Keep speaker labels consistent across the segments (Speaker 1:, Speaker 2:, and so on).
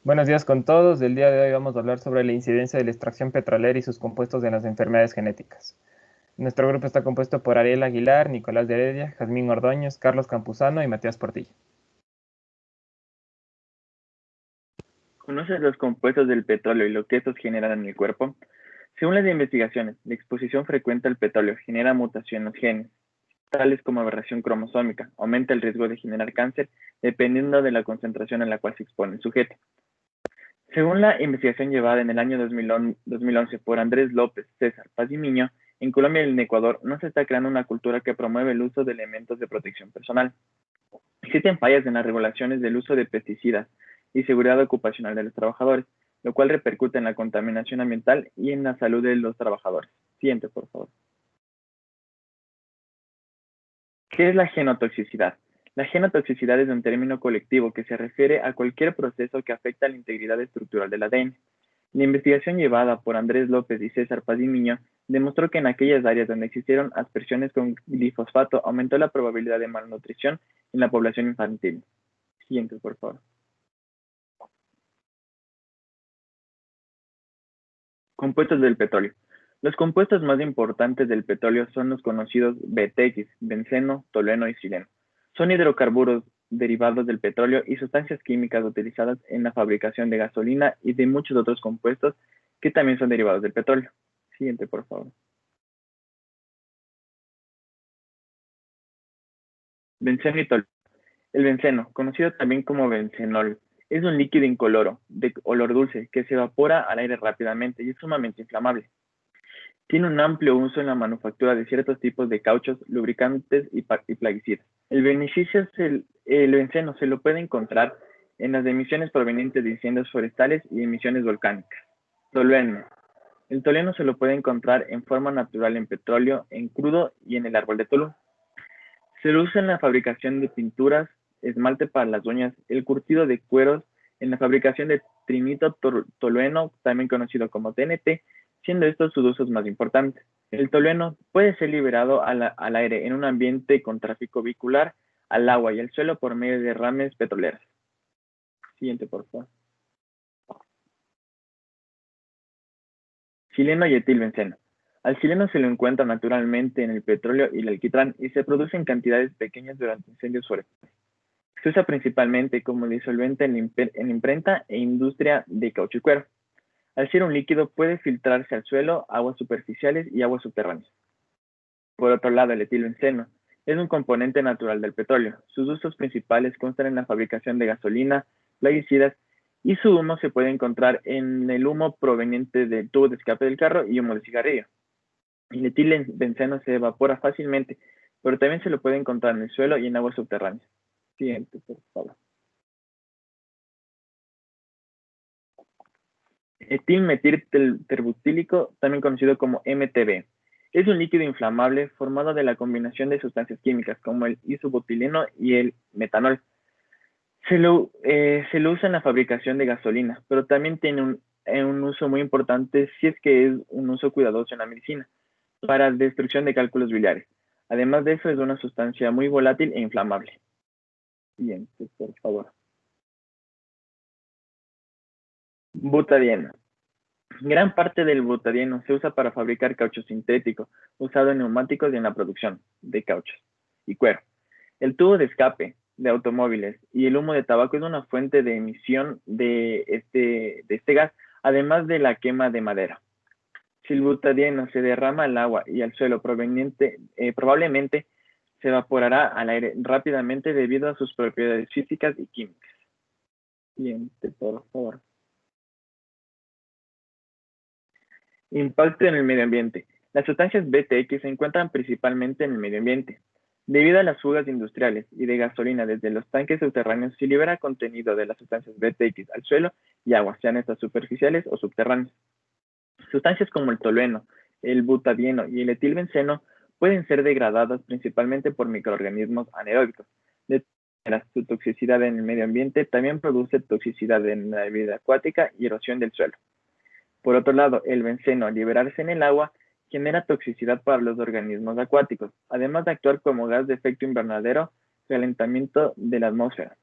Speaker 1: Buenos días con todos. El día de hoy vamos a hablar sobre la incidencia de la extracción petrolera y sus compuestos en las enfermedades genéticas. Nuestro grupo está compuesto por Ariel Aguilar, Nicolás de Heredia, Jazmín Ordóñez, Carlos Campuzano y Matías Portilla.
Speaker 2: ¿Conoces los compuestos del petróleo y lo que estos generan en el cuerpo? Según las investigaciones, la exposición frecuente al petróleo genera mutaciones en los genes, tales como aberración cromosómica, aumenta el riesgo de generar cáncer dependiendo de la concentración en la cual se expone el sujeto. Según la investigación llevada en el año 2011 por Andrés López, César Paz y Miño, en Colombia y en Ecuador no se está creando una cultura que promueve el uso de elementos de protección personal. Existen fallas en las regulaciones del uso de pesticidas y seguridad ocupacional de los trabajadores, lo cual repercute en la contaminación ambiental y en la salud de los trabajadores. Siguiente, por favor. ¿Qué es la genotoxicidad? La genotoxicidad es un término colectivo que se refiere a cualquier proceso que afecta la integridad estructural del ADN. La investigación llevada por Andrés López y César Pazimiño demostró que en aquellas áreas donde existieron aspersiones con glifosfato aumentó la probabilidad de malnutrición en la población infantil. Siguiente, por favor. Compuestos del petróleo. Los compuestos más importantes del petróleo son los conocidos BTX, benceno, tolueno y xileno. Son hidrocarburos derivados del petróleo y sustancias químicas utilizadas en la fabricación de gasolina y de muchos otros compuestos que también son derivados del petróleo. Siguiente, por favor. Benceno y tolueno. El benceno, conocido también como bencenol, es un líquido incoloro, de olor dulce, que se evapora al aire rápidamente y es sumamente inflamable. Tiene un amplio uso en la manufactura de ciertos tipos de cauchos, lubricantes y plaguicidas. El beneficio el benceno se lo puede encontrar en las emisiones provenientes de incendios forestales y emisiones volcánicas. Tolueno. El tolueno se lo puede encontrar en forma natural en petróleo, en crudo y en el árbol de tolú. Se lo usa en la fabricación de pinturas, esmalte para las uñas, el curtido de cueros, en la fabricación de trinito tolueno, también conocido como TNT, siendo estos sus usos más importantes. El tolueno puede ser liberado al aire en un ambiente con tráfico vehicular, al agua y al suelo por medio de derrames petroleras. Siguiente, por favor. Xileno y etilbenceno. Al xileno se lo encuentra naturalmente en el petróleo y el alquitrán y se produce en cantidades pequeñas durante incendios forestales. Se usa principalmente como disolvente en imprenta e industria de caucho y cuero. Al ser un líquido puede filtrarse al suelo, aguas superficiales y aguas subterráneas. Por otro lado, el etilbenceno es un componente natural del petróleo. Sus usos principales constan en la fabricación de gasolina, plaguicidas y su humo se puede encontrar en el humo proveniente del tubo de escape del carro y humo de cigarrillo. El etilbenceno se evapora fácilmente, pero también se lo puede encontrar en el suelo y en aguas subterráneas. Siguiente, por favor. Etilmetilterbutílico, también conocido como MTB. Es un líquido inflamable formado de la combinación de sustancias químicas como el isobutileno y el metanol. Se lo usa en la fabricación de gasolina, pero también tiene un uso muy importante si es que es un uso cuidadoso en la medicina, para destrucción de cálculos biliares. Además de eso, es una sustancia muy volátil e inflamable. Bien, pues, por favor. Butadieno. Gran parte del butadieno se usa para fabricar caucho sintético, usado en neumáticos y en la producción de cauchos y cuero. El tubo de escape de automóviles y el humo de tabaco es una fuente de emisión de este gas, además de la quema de madera. Si el butadieno se derrama al agua y al suelo probablemente se evaporará al aire rápidamente debido a sus propiedades físicas y químicas. Siguiente, por favor. Impacto en el medio ambiente. Las sustancias BTX se encuentran principalmente en el medio ambiente. Debido a las fugas industriales y de gasolina desde los tanques subterráneos, se libera contenido de las sustancias BTX al suelo y agua, sean estas superficiales o subterráneas. Sustancias como el tolueno, el butadieno y el etilbenceno pueden ser degradadas principalmente por microorganismos anaeróbicos. De su toxicidad en el medio ambiente también produce toxicidad en la vida acuática y erosión del suelo. Por otro lado, el benceno, al liberarse en el agua, genera toxicidad para los organismos acuáticos, además de actuar como gas de efecto invernadero, calentamiento de la atmósfera.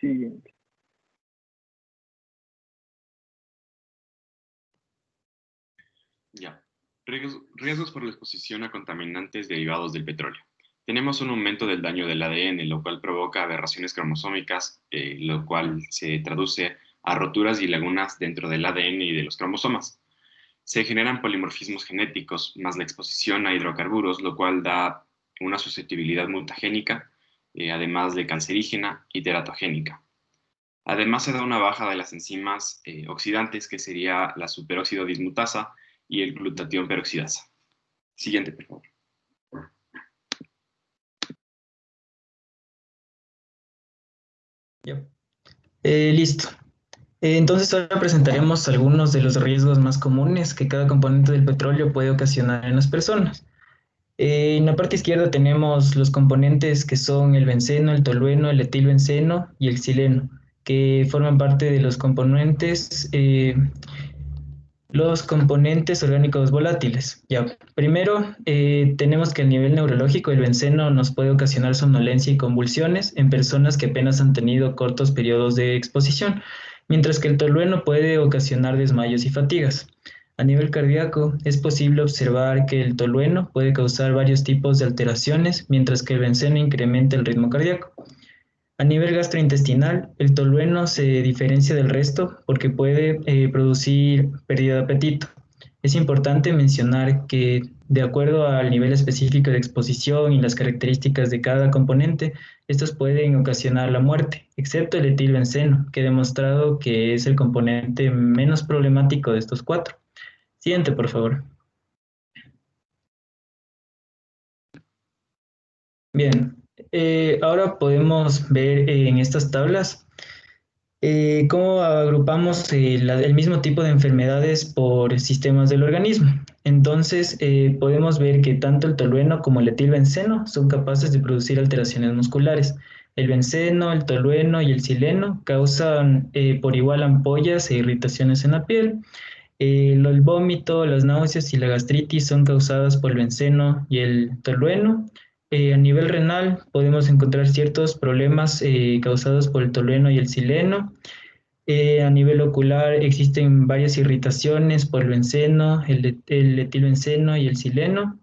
Speaker 2: Siguiente.
Speaker 3: Ya. Riesgos por la exposición a contaminantes derivados del petróleo. Tenemos un aumento del daño del ADN, lo cual provoca aberraciones cromosómicas, lo cual se traduce a roturas y lagunas dentro del ADN y de los cromosomas. Se generan polimorfismos genéticos, más la exposición a hidrocarburos, lo cual da una susceptibilidad mutagénica, además de cancerígena y teratogénica. Además, se da una baja de las enzimas oxidantes, que sería la superóxido dismutasa y el glutatión peroxidasa. Siguiente, por favor.
Speaker 4: Ya. Listo. Entonces ahora presentaremos algunos de los riesgos más comunes que cada componente del petróleo puede ocasionar en las personas. En la parte izquierda tenemos los componentes que son el benceno, el tolueno, el etilbenceno y el xileno, que forman parte de los componentes orgánicos volátiles. Ya, primero tenemos que a nivel neurológico el benceno nos puede ocasionar somnolencia y convulsiones en personas que apenas han tenido cortos periodos de exposición, mientras que el tolueno puede ocasionar desmayos y fatigas. A nivel cardíaco, es posible observar que el tolueno puede causar varios tipos de alteraciones, mientras que el benceno incrementa el ritmo cardíaco. A nivel gastrointestinal, el tolueno se diferencia del resto porque puede producir pérdida de apetito. Es importante mencionar que, de acuerdo al nivel específico de exposición y las características de cada componente, estos pueden ocasionar la muerte, excepto el etilbenceno, que ha demostrado que es el componente menos problemático de estos cuatro. Siguiente, por favor. Bien, ahora podemos ver en estas tablas cómo agrupamos el mismo tipo de enfermedades por sistemas del organismo. Entonces, podemos ver que tanto el tolueno como el etilbenceno son capaces de producir alteraciones musculares. El benceno, el tolueno y el xileno causan por igual ampollas e irritaciones en la piel. El vómito, las náuseas y la gastritis son causadas por el benceno y el tolueno. A nivel renal podemos encontrar ciertos problemas causados por el tolueno y el xileno. A nivel ocular existen varias irritaciones por el benceno, el etilbenceno y el xileno.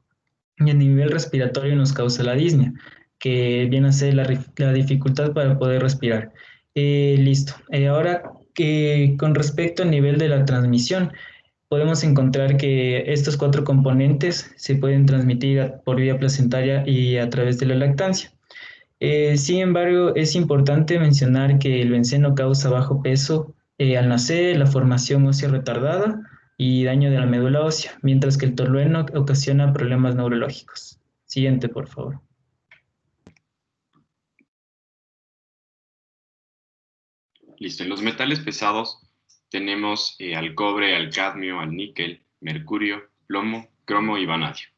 Speaker 4: Y a nivel respiratorio nos causa la disnea, que viene a ser la dificultad para poder respirar. Listo. Ahora, con respecto al nivel de la transmisión, podemos encontrar que estos cuatro componentes se pueden transmitir por vía placentaria y a través de la lactancia. Sin embargo, es importante mencionar que el benceno causa bajo peso al nacer, la formación ósea retardada y daño de la médula ósea, mientras que el tolueno ocasiona problemas neurológicos. Siguiente, por favor.
Speaker 3: Listo. En los metales pesados tenemos al cobre, al cadmio, al níquel, mercurio, plomo, cromo y vanadio.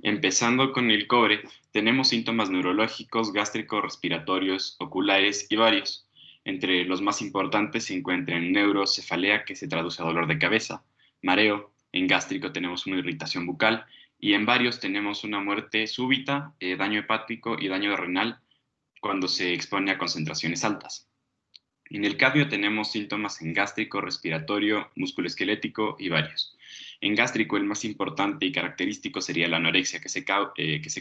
Speaker 3: Empezando con el cobre, tenemos síntomas neurológicos, gástricos, respiratorios, oculares y varios. Entre los más importantes se encuentran neurocefalea, que se traduce a dolor de cabeza, mareo, en gástrico tenemos una irritación bucal y en varios tenemos una muerte súbita, daño hepático y daño renal cuando se expone a concentraciones altas. En el cadmio tenemos síntomas en gástrico, respiratorio, musculoesquelético y varios. En gástrico, el más importante y característico sería la anorexia, que se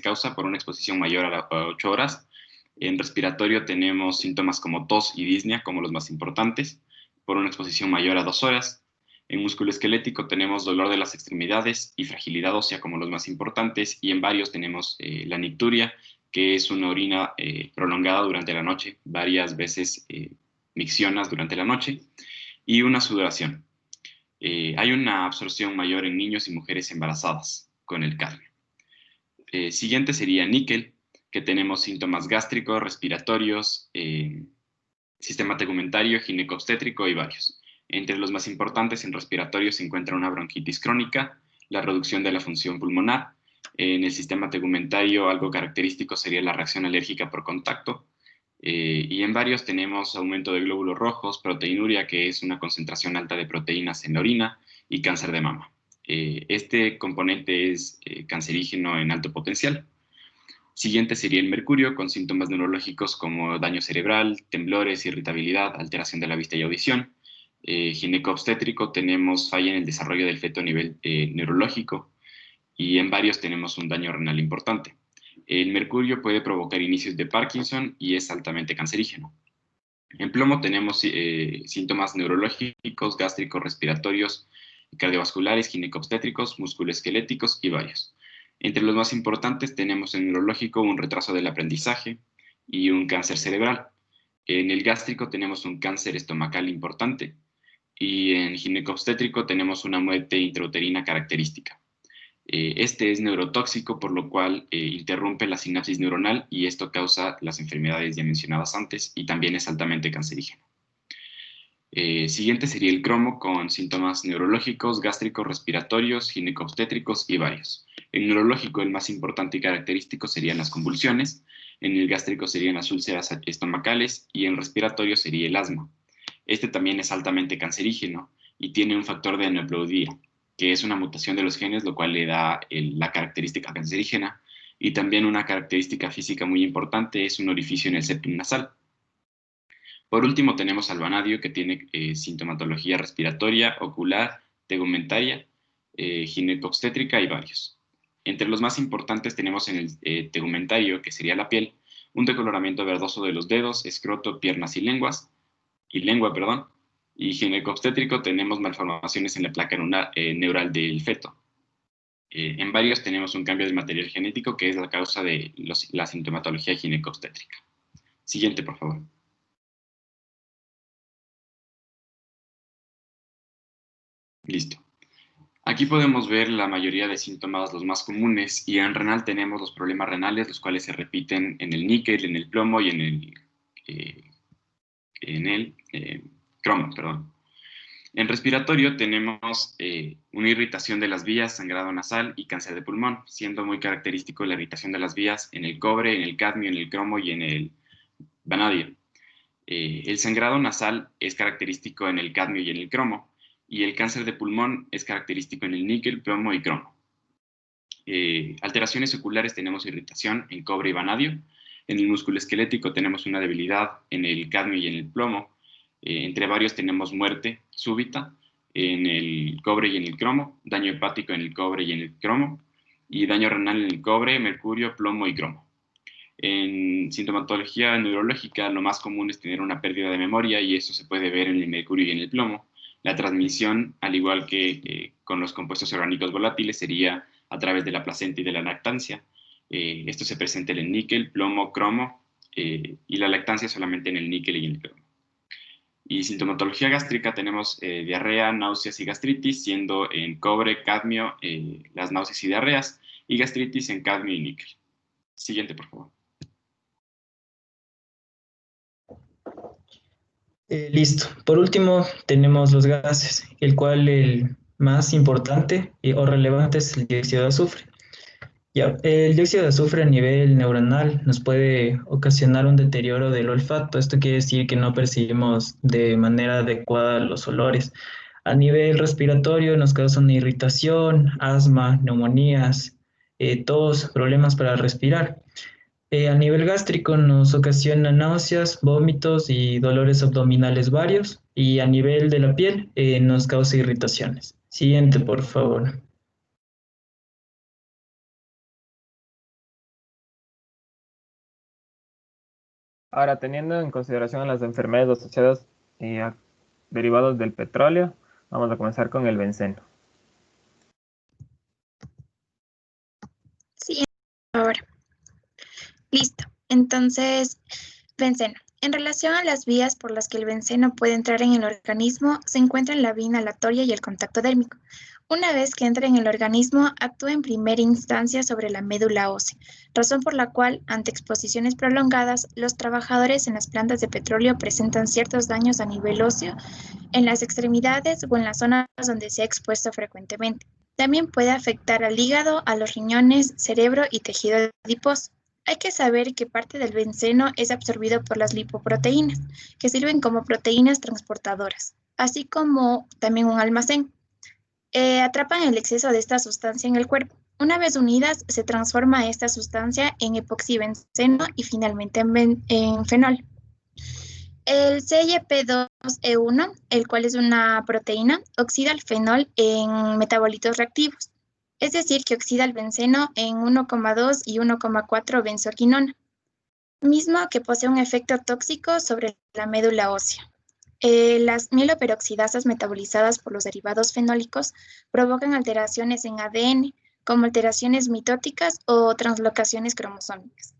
Speaker 3: causa por una exposición mayor a 8 horas. En respiratorio tenemos síntomas como tos y disnea como los más importantes, por una exposición mayor a 2 horas. En musculoesquelético tenemos dolor de las extremidades y fragilidad ósea como los más importantes, y en varios tenemos la nicturia, que es una orina prolongada durante la noche, varias veces miccionas durante la noche, y una sudoración. Hay una absorción mayor en niños y mujeres embarazadas con el cadmio. Siguiente sería níquel, que tenemos síntomas gástricos, respiratorios, sistema tegumentario, ginecobstétrico y varios. Entre los más importantes en respiratorio se encuentra una bronquitis crónica, la reducción de la función pulmonar. En el sistema tegumentario, algo característico sería la reacción alérgica por contacto. Y en varios tenemos aumento de glóbulos rojos, proteinuria, que es una concentración alta de proteínas en la orina, y cáncer de mama. Este componente es cancerígeno en alto potencial. Siguiente sería el mercurio, con síntomas neurológicos como daño cerebral, temblores, irritabilidad, alteración de la vista y audición. Gineco-obstétrico, tenemos falla en el desarrollo del feto a nivel neurológico, y en varios tenemos un daño renal importante. El mercurio puede provocar inicios de Parkinson y es altamente cancerígeno. En plomo tenemos síntomas neurológicos, gástricos, respiratorios, cardiovasculares, gineco-obstétricos, musculoesqueléticos y varios. Entre los más importantes tenemos en neurológico un retraso del aprendizaje y un cáncer cerebral. En el gástrico tenemos un cáncer estomacal importante y en gineco-obstétrico tenemos una muerte intrauterina característica. Este es neurotóxico, por lo cual interrumpe la sinapsis neuronal y esto causa las enfermedades ya mencionadas antes y también es altamente cancerígeno. Siguiente sería el cromo con síntomas neurológicos, gástricos, respiratorios, gineco-obstétricos y varios. En neurológico el más importante y característico serían las convulsiones, en el gástrico serían las úlceras estomacales y en respiratorio sería el asma. Este también es altamente cancerígeno y tiene un factor de aneuploidía, que es una mutación de los genes, lo cual le da la característica cancerígena, y también una característica física muy importante es un orificio en el septum nasal. Por último tenemos al vanadio, que tiene sintomatología respiratoria, ocular, tegumentaria, gineco-obstétrica y varios. Entre los más importantes tenemos en el tegumentario, que sería la piel, un decoloramiento verdoso de los dedos, escroto, piernas y lengua, y gineco-obstétrico tenemos malformaciones en la placa neural del feto. En varios tenemos un cambio del material genético que es la causa de la sintomatología gineco-obstétrica. Siguiente, por favor. Listo. Aquí podemos ver la mayoría de síntomas, los más comunes, y en renal tenemos los problemas renales, los cuales se repiten en el níquel, en el plomo y en el cromo, perdón. En respiratorio tenemos una irritación de las vías, sangrado nasal y cáncer de pulmón, siendo muy característico la irritación de las vías en el cobre, en el cadmio, en el cromo y en el vanadio. El sangrado nasal es característico en el cadmio y en el cromo, y el cáncer de pulmón es característico en el níquel, plomo y cromo. Alteraciones oculares tenemos irritación en cobre y vanadio. En el músculo esquelético tenemos una debilidad en el cadmio y en el plomo. Entre varios tenemos muerte súbita en el cobre y en el cromo, daño hepático en el cobre y en el cromo, y daño renal en el cobre, mercurio, plomo y cromo. En sintomatología neurológica, lo más común es tener una pérdida de memoria y eso se puede ver en el mercurio y en el plomo. La transmisión, al igual que con los compuestos orgánicos volátiles, sería a través de la placenta y de la lactancia. Esto se presenta en el níquel, plomo, cromo, y la lactancia solamente en el níquel y en el cromo. Y sintomatología gástrica tenemos diarrea, náuseas y gastritis, siendo en cobre, cadmio, las náuseas y diarreas, y gastritis en cadmio y níquel. Siguiente, por favor.
Speaker 4: Listo. Por último, tenemos los gases, el cual el más importante o relevante es el dióxido de azufre. Ya, el dióxido de azufre a nivel neuronal nos puede ocasionar un deterioro del olfato. Esto quiere decir que no percibimos de manera adecuada los olores. A nivel respiratorio nos causa una irritación, asma, neumonías, tos, problemas para respirar. A nivel gástrico nos ocasiona náuseas, vómitos y dolores abdominales varios. Y a nivel de la piel nos causa irritaciones. Siguiente, por favor.
Speaker 1: Ahora, teniendo en consideración las enfermedades asociadas a derivados del petróleo, vamos a comenzar con el benceno.
Speaker 5: Sí, ahora. Listo. Entonces, benceno. En relación a las vías por las que el benceno puede entrar en el organismo, se encuentran la vía inhalatoria y el contacto dérmico. Una vez que entra en el organismo, actúa en primera instancia sobre la médula ósea, razón por la cual, ante exposiciones prolongadas, los trabajadores en las plantas de petróleo presentan ciertos daños a nivel óseo en las extremidades o en las zonas donde se ha expuesto frecuentemente. También puede afectar al hígado, a los riñones, cerebro y tejido adiposo. Hay que saber que parte del benceno es absorbido por las lipoproteínas, que sirven como proteínas transportadoras, así como también un almacén. Atrapan el exceso de esta sustancia en el cuerpo. Una vez unidas, se transforma esta sustancia en epoxibenceno y finalmente en fenol. El CYP2E1, el cual es una proteína, oxida el fenol en metabolitos reactivos, es decir, que oxida el benceno en 1,2 y 1,4 benzoquinona, mismo que posee un efecto tóxico sobre la médula ósea. Las mieloperoxidasas metabolizadas por los derivados fenólicos provocan alteraciones en ADN, como alteraciones mitóticas o translocaciones cromosómicas.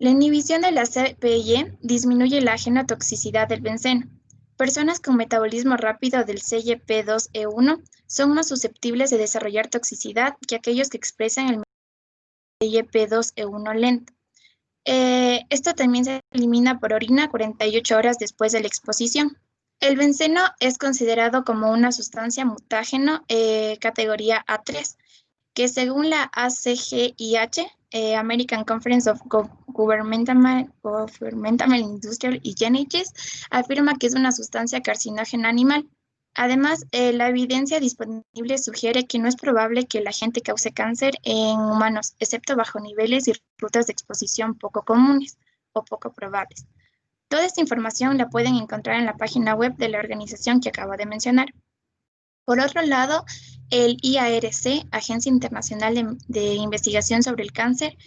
Speaker 5: La inhibición de la CPY disminuye la genotoxicidad del benceno. Personas con metabolismo rápido del CYP2E1 son más susceptibles de desarrollar toxicidad que aquellos que expresan el CYP2E1 lento. Esto también se elimina por orina 48 horas después de la exposición. El benceno es considerado como una sustancia mutágeno categoría A3, que según la ACGIH, American Conference of Governmental Industrial Hygienists, afirma que es una sustancia carcinógena animal. Además, la evidencia disponible sugiere que no es probable que el agente cause cáncer en humanos, excepto bajo niveles y rutas de exposición poco comunes o poco probables. Toda esta información la pueden encontrar en la página web de la organización que acabo de mencionar. Por otro lado, el IARC, Agencia Internacional de Investigación sobre el Cáncer,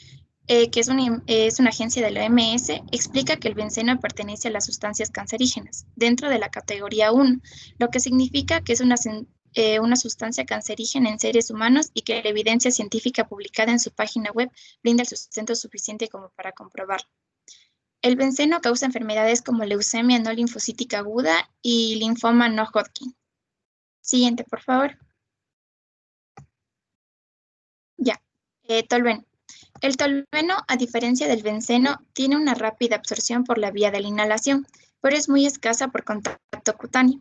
Speaker 5: que es una agencia de la OMS, explica que el benceno pertenece a las sustancias cancerígenas, dentro de la categoría 1, lo que significa que es una sustancia cancerígena en seres humanos y que la evidencia científica publicada en su página web brinda el sustento suficiente como para comprobarlo. El benceno causa enfermedades como leucemia no linfocítica aguda y linfoma no Hodgkin. Siguiente, por favor. Ya, tolueno. El tolueno, a diferencia del benceno, tiene una rápida absorción por la vía de la inhalación, pero es muy escasa por contacto cutáneo.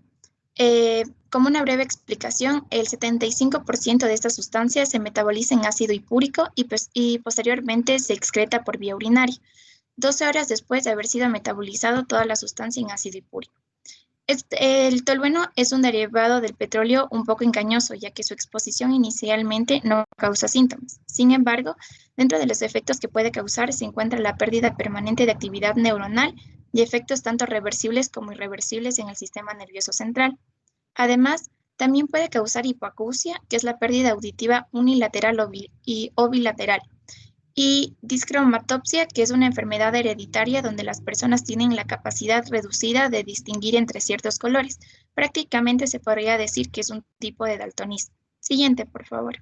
Speaker 5: Como una breve explicación, el 75% de esta sustancia se metaboliza en ácido hipúrico y posteriormente se excreta por vía urinaria, 12 horas después de haber sido metabolizado toda la sustancia en ácido hipúrico. El tolueno es un derivado del petróleo un poco engañoso, ya que su exposición inicialmente no causa síntomas. Sin embargo, dentro de los efectos que puede causar se encuentra la pérdida permanente de actividad neuronal y efectos tanto reversibles como irreversibles en el sistema nervioso central. Además, también puede causar hipoacusia, que es la pérdida auditiva unilateral o bilateral, y discromatopsia, que es una enfermedad hereditaria donde las personas tienen la capacidad reducida de distinguir entre ciertos colores. Prácticamente se podría decir que es un tipo de daltonismo. Siguiente, por favor.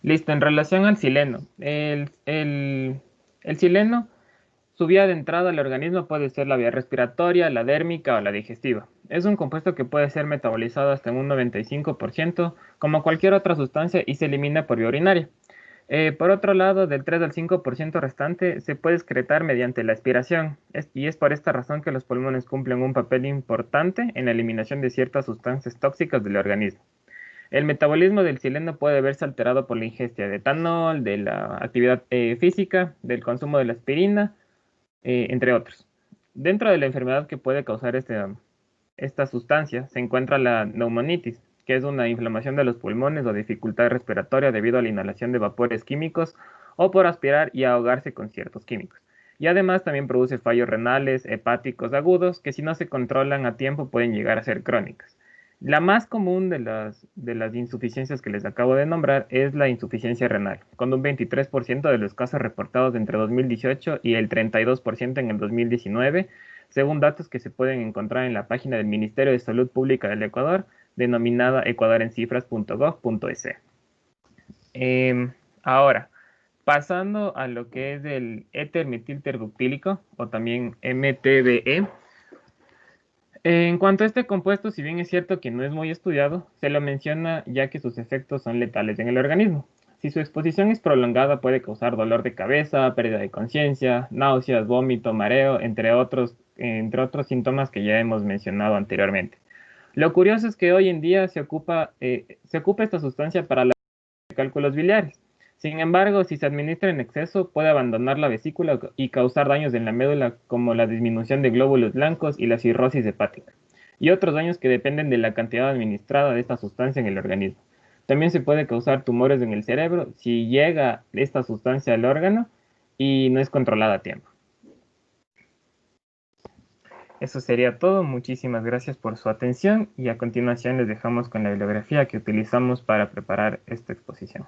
Speaker 1: Listo, en relación al sileno. El sileno, su vía de entrada al organismo puede ser la vía respiratoria, la dérmica o la digestiva. Es un compuesto que puede ser metabolizado hasta en un 95%, como cualquier otra sustancia, y se elimina por vía urinaria. Por otro lado, del 3 al 5% restante se puede excretar mediante la aspiración, y es por esta razón que los pulmones cumplen un papel importante en la eliminación de ciertas sustancias tóxicas del organismo. El metabolismo del sileno puede verse alterado por la ingesta de etanol, de la actividad física, del consumo de la aspirina, entre otros. Dentro de la enfermedad que puede causar esta sustancia se encuentra la neumonitis, que es una inflamación de los pulmones o dificultad respiratoria debido a la inhalación de vapores químicos o por aspirar y ahogarse con ciertos químicos. Y además también produce fallos renales, hepáticos agudos, que si no se controlan a tiempo pueden llegar a ser crónicas. La más común de las insuficiencias que les acabo de nombrar es la insuficiencia renal, con un 23% de los casos reportados entre 2018 y el 32% en el 2019, según datos que se pueden encontrar en la página del Ministerio de Salud Pública del Ecuador, denominada ecuadorencifras.gov.es. Ahora, pasando a lo que es el éter metilterbuctílico, o también MTBE. En cuanto a este compuesto, si bien es cierto que no es muy estudiado, se lo menciona ya que sus efectos son letales en el organismo. Si su exposición es prolongada puede causar dolor de cabeza, pérdida de conciencia, náuseas, vómito, mareo, entre otros síntomas que ya hemos mencionado anteriormente. Lo curioso es que hoy en día se ocupa esta sustancia para los cálculos biliares. Sin embargo, si se administra en exceso, puede abandonar la vesícula y causar daños en la médula como la disminución de glóbulos blancos y la cirrosis hepática, y otros daños que dependen de la cantidad administrada de esta sustancia en el organismo. También se puede causar tumores en el cerebro si llega esta sustancia al órgano y no es controlada a tiempo. Eso sería todo. Muchísimas gracias por su atención y a continuación les dejamos con la bibliografía que utilizamos para preparar esta exposición.